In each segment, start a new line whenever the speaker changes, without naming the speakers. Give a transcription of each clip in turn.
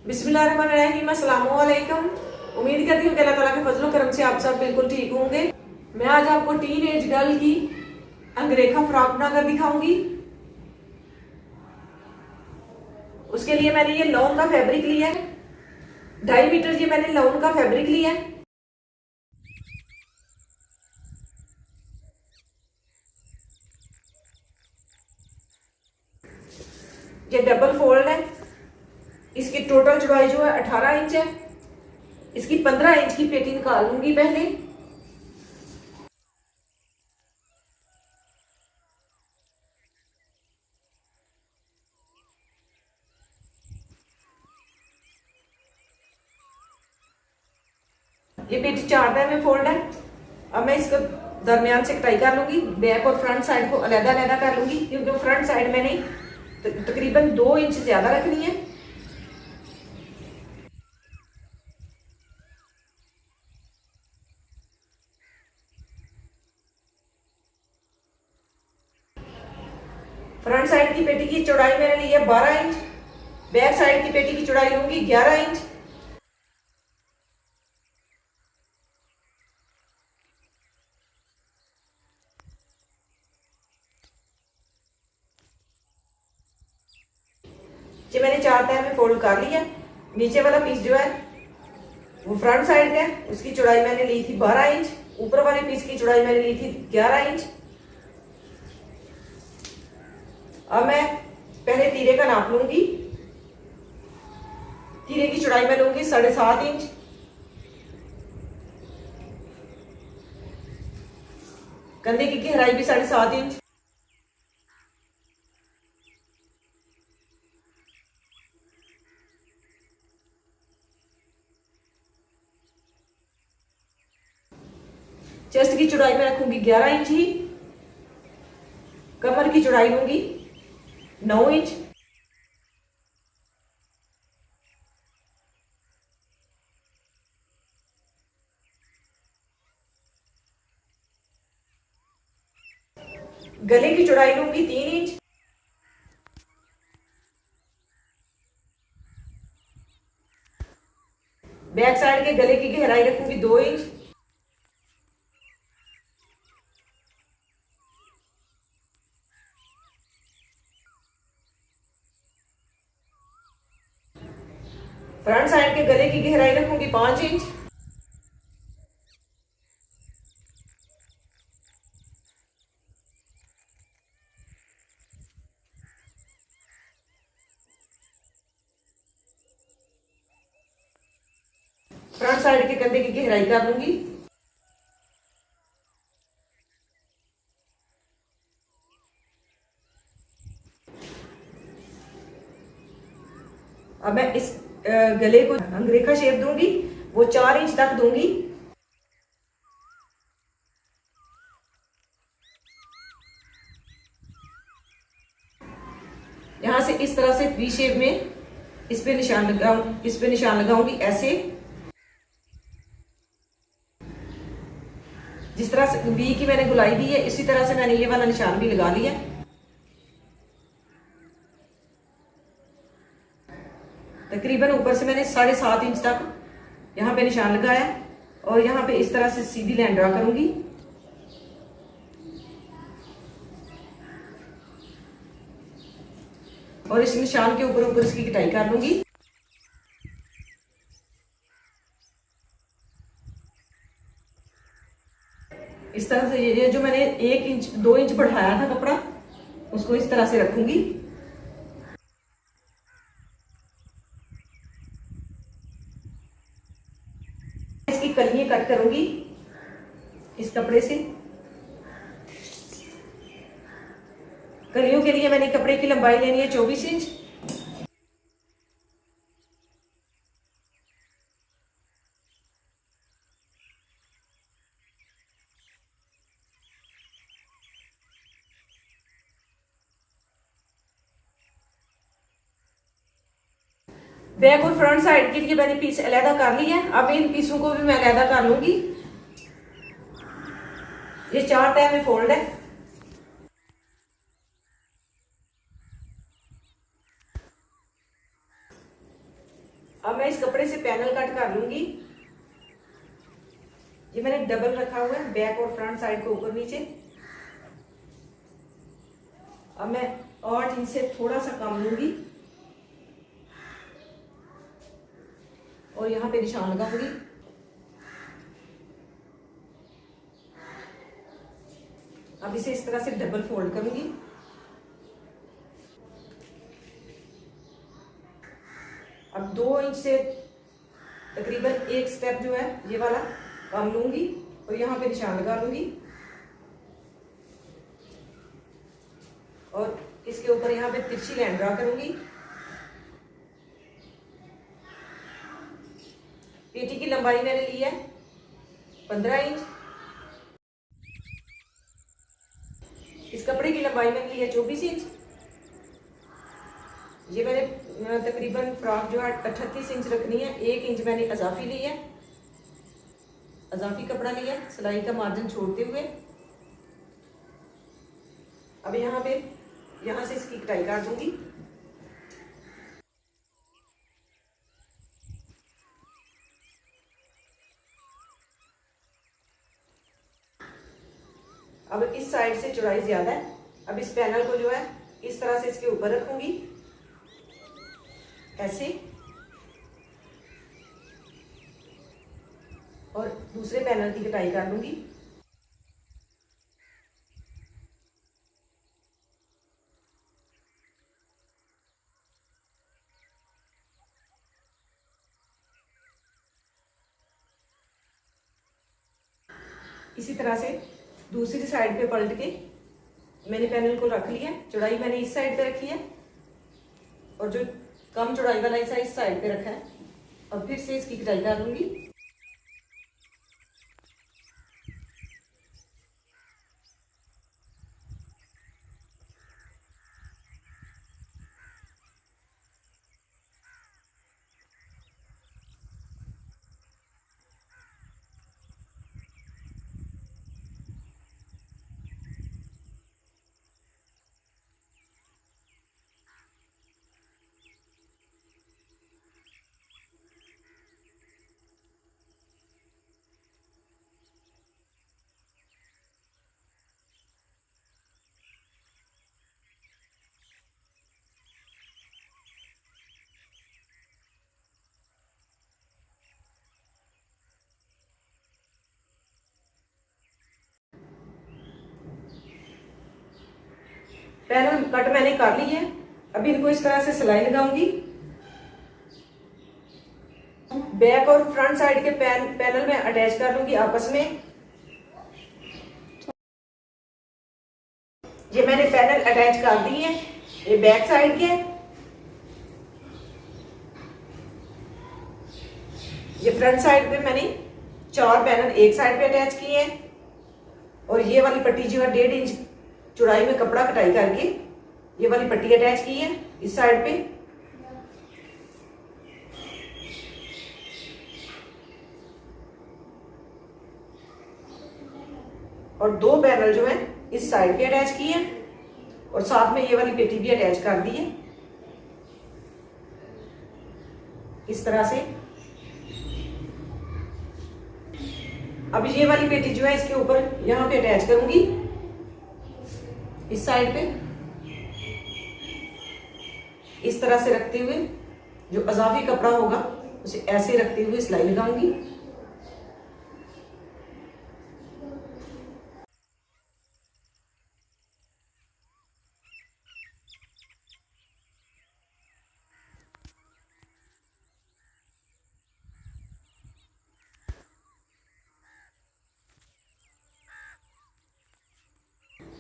बिस्मिल्लाहिर्रहमानिर्रहीम, अस्सलामु अलैकुम। उम्मीद करती हूँ कि अल्लाह ताला के फजलो करम से आप सब बिल्कुल ठीक होंगे। मैं आज आपको टीन एज गर्ल की अंगरेखा फ्रॉक बनाकर दिखाऊंगी। उसके लिए मैंने ये लॉन का फैब्रिक लिया है, 2.5 मीटर ये मैंने लॉन का फैब्रिक लिया है। ये डबल फोल्ड है। इसकी टोटल चौड़ाई जो है 18 इंच है। इसकी 15 इंच की पेटी निकाल लूंगी पहले। ये पेटी 4 दाएं में फोल्ड है। अब मैं इसको दरमियान से कटाई कर लूंगी। बैक और फ्रंट साइड को अलग-अलग कर लूंगी, क्योंकि फ्रंट साइड मैंने तकरीबन 2 इंच ज्यादा रखनी है। फ्रंट साइड की पेटी की चौड़ाई मैंने ली है 12 इंच। बैक साइड की पेटी की चौड़ाई लूंगी 11 इंच। ये मैंने 4 तह में फोल्ड कर लिया। नीचे वाला पीस जो है वो फ्रंट साइड का है, उसकी चौड़ाई मैंने ली थी 12 इंच। ऊपर वाले पीस की चौड़ाई मैंने ली थी 11 इंच। अब मैं पहले तीरे का नाप लूंगी। तीरे की चौड़ाई मैं लूंगी 7.5 इंच। कंधे की गहराई भी 7.5 इंच। चेस्ट की चौड़ाई में रखूंगी 11 इंच ही। कमर की चौड़ाई लूंगी 9 इंच। गले की चौड़ाई लूंगी 3 इंच। बैक साइड के गले की गहराई रखूंगी 2 इंच। फ्रंट साइड के गले की गहराई रखूंगी 5 इंच। फ्रंट साइड के कंधे की गहराई कर लूंगी। अब मैं इस गले को अंगरेखा शेप दूंगी, वो 4 इंच तक दूंगी। यहां से इस तरह से वी शेप में इस पे निशान लगाऊंगी ऐसे। जिस तरह से वी की मैंने गुलाई दी है, इसी तरह से मैंने ये वाला निशान भी लगा लिया। तकरीबन ऊपर से मैंने 7.5 इंच तक यहाँ पे निशान लगाया और यहाँ पे इस तरह से सीधी लाइन ड्रा करूंगी। और इस निशान के ऊपर ऊपर इसकी कटाई कर लूंगी। इस तरह से ये जो मैंने 1 इंच 2 इंच बढ़ाया था कपड़ा, उसको इस तरह से रखूंगी। इसकी कलियां कट करूंगी इस कपड़े से। कलियों के लिए मैंने कपड़े की लंबाई लेनी है 24 इंच। बैक और फ्रंट साइड के लिए मैंने पीस अलहदा कर लिया है। अब इन पीसों को भी मैं अलहदा कर लूंगी। ये 4 तह में फोल्ड है। अब मैं इस कपड़े से पैनल कट कर लूंगी। ये मैंने डबल रखा हुआ है, बैक और फ्रंट साइड को ऊपर नीचे। अब मैं 8 इंच से थोड़ा सा कम लूंगी और यहाँ पे निशान लगाऊंगी। अब इसे इस तरह से डबल फोल्ड करूंगी। अब 2 इंच से तकरीबन 1 स्टेप जो है ये वाला कम लूंगी और यहाँ पे निशान लगा लूंगी और इसके ऊपर यहाँ पे तिरछी लाइन ड्रा करूंगी। पेटी की लंबाई मैंने ली है 15 इंच। इस कपड़े की लंबाई मैंने ली है 24 इंच। ये मैंने तकरीबन फ्रॉक जो है 38 इंच रखनी है। 1 इंच मैंने अजाफी ली है, अजाफी कपड़ा लिया सिलाई का मार्जिन छोड़ते हुए। अब यहाँ से इसकी कटाई काट दूंगी। अब इस साइड से चौड़ाई ज्यादा है। अब इस पैनल को जो है इस तरह से इसके ऊपर रखूंगी ऐसे, और दूसरे पैनल की कटाई कर लूंगी। इसी तरह से दूसरी साइड पे पलट के मैंने पैनल को रख लिया। चौड़ाई मैंने इस साइड पे रखी है और जो कम चौड़ाई वाला हिस्सा इस साइड पे रखा है। अब फिर से इसकी कटाई कर लूंगी। पैनल कट मैंने कर ली है। अभी इनको इस तरह से सिलाई लगाऊंगी। बैक और फ्रंट साइड के पैनल में अटैच कर लूंगी आपस में। ये मैंने पैनल अटैच कर दिए हैं, ये बैक साइड के। ये फ्रंट साइड पे मैंने 4 पैनल एक साइड पे अटैच किए हैं और ये वाली पट्टी जो है 1.5 इंच चौड़ाई में कपड़ा कटाई करके ये वाली पट्टी अटैच की है इस साइड पे। और 2 पैनल जो है इस साइड पे अटैच किए हैं और साथ में ये वाली पेटी भी अटैच कर दी है इस तरह से। अब ये वाली पेटी जो है इसके ऊपर यहाँ पे अटैच करूंगी इस साइड पे, इस तरह से रखते हुए जो अजाफी कपड़ा होगा उसे ऐसे रखते हुए सिलाई लगाऊंगी।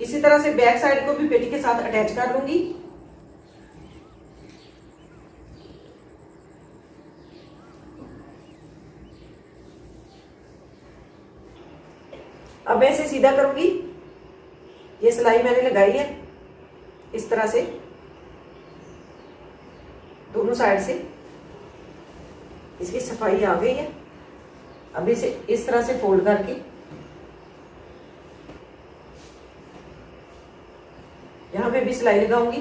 इसी तरह से बैक साइड को भी पेटी के साथ अटैच कर लूंगी। अब मैं इसे सीधा करूंगी। ये सिलाई मैंने लगाई है इस तरह से दोनों साइड से, इसकी सफाई आ गई है। अब इसे इस तरह से फोल्ड करके यहाँ पे भी सिलाई लगाऊंगी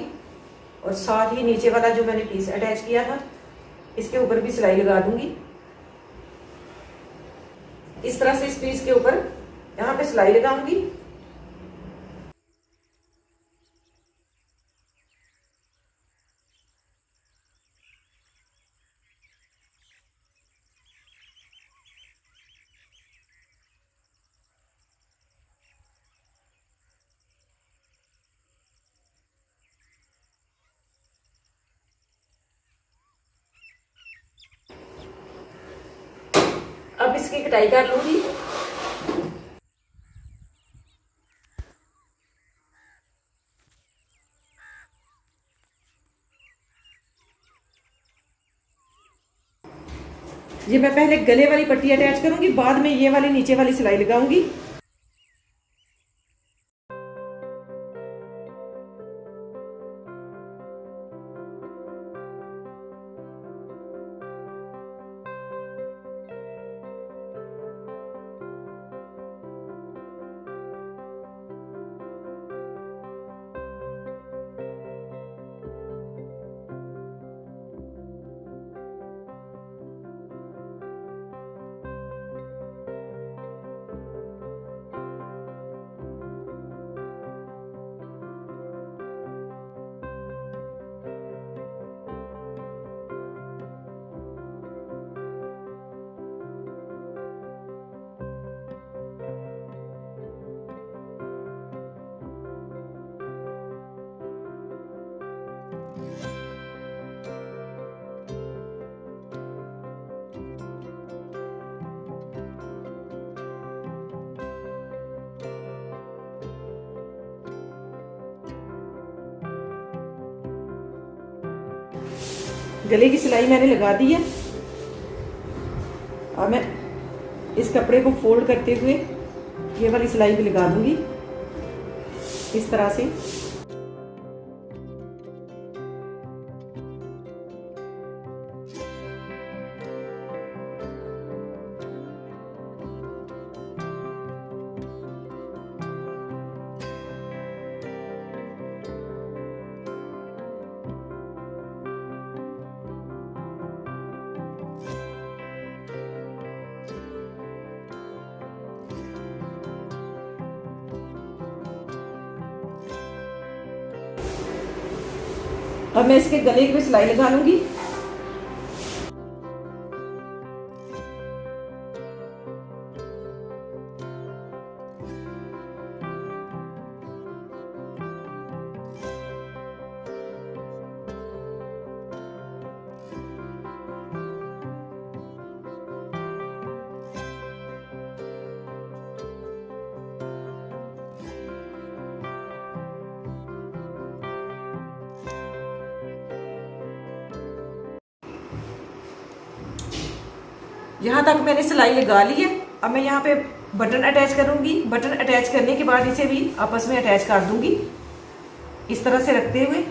और साथ ही नीचे वाला जो मैंने पीस अटैच किया था इसके ऊपर भी सिलाई लगा दूंगी। इस तरह से इस पीस के ऊपर यहाँ पे सिलाई लगाऊंगी। अब इसकी कटाई कर लूंगी। ये मैं पहले गले वाली पट्टी अटैच करूंगी, बाद में ये वाली नीचे वाली सिलाई लगाऊंगी। गले की सिलाई मैंने लगा दी है। अब मैं इस कपड़े को फोल्ड करते हुए ये वाली सिलाई भी लगा दूंगी इस तरह से। अब मैं इसके गले पे सिलाई लगा लूंगी। यहाँ तक मैंने सिलाई लगा ली है। अब मैं यहाँ पे बटन अटैच करूंगी। बटन अटैच करने के बाद इसे भी आपस में अटैच कर दूंगी इस तरह से रखते हुए।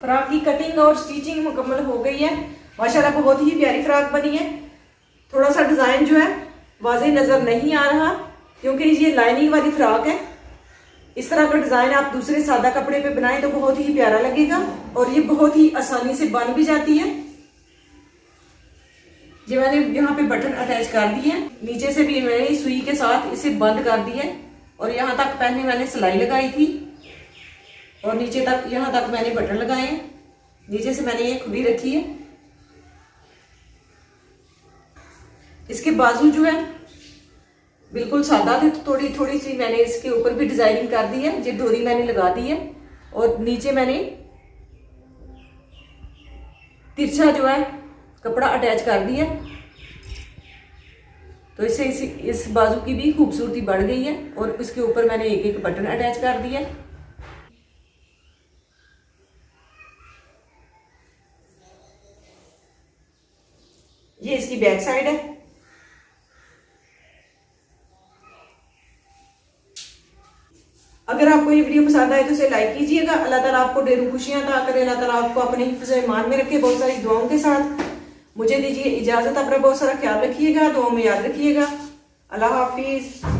फ्रॉक की कटिंग और स्टिचिंग मुकम्मल हो गई है। माशाल्लाह बहुत ही प्यारी फ्रॉक बनी है। थोड़ा सा डिजाइन जो है वाज़ेह नजर नहीं आ रहा क्योंकि ये लाइनिंग वाली फ्रॉक है। इस तरह का डिजाइन आप दूसरे सादा कपड़े पे बनाएं तो बहुत ही प्यारा लगेगा और ये बहुत ही आसानी से बन भी जाती है। ये मैंने यहाँ पे बटन अटैच कर दिए हैं। नीचे से भी मैंने सुई के साथ इसे बंद कर दिया है और यहाँ तक पहले मैंने सिलाई लगाई थी और नीचे तक यहाँ तक मैंने बटन लगाए हैं। नीचे से मैंने ये खुली रखी है। इसके बाजू जो है बिल्कुल सादा थे, तो थोड़ी थोड़ी सी मैंने इसके ऊपर भी डिजाइनिंग कर दी है। ये डोरी मैंने लगा दी है और नीचे मैंने तिरछा जो है कपड़ा अटैच कर दिया, तो इससे इस बाजू की भी खूबसूरती बढ़ गई है। और इसके ऊपर मैंने एक एक बटन अटैच कर दिया। ये इसकी बैक साइड है। अगर आपको ये वीडियो पसंद आए तो इसे लाइक कीजिएगा। अल्लाह ताला आपको ढेरों खुशियां अता करे। अल्लाह ताला आपको अपने हिफ्ज़ ईमान में रखे बहुत सारी दुआओं के साथ। मुझे दीजिए इजाजत। अपना बहुत सारा ख्याल रखिएगा, दुआओं में याद रखिएगा। अल्लाह हाफिज।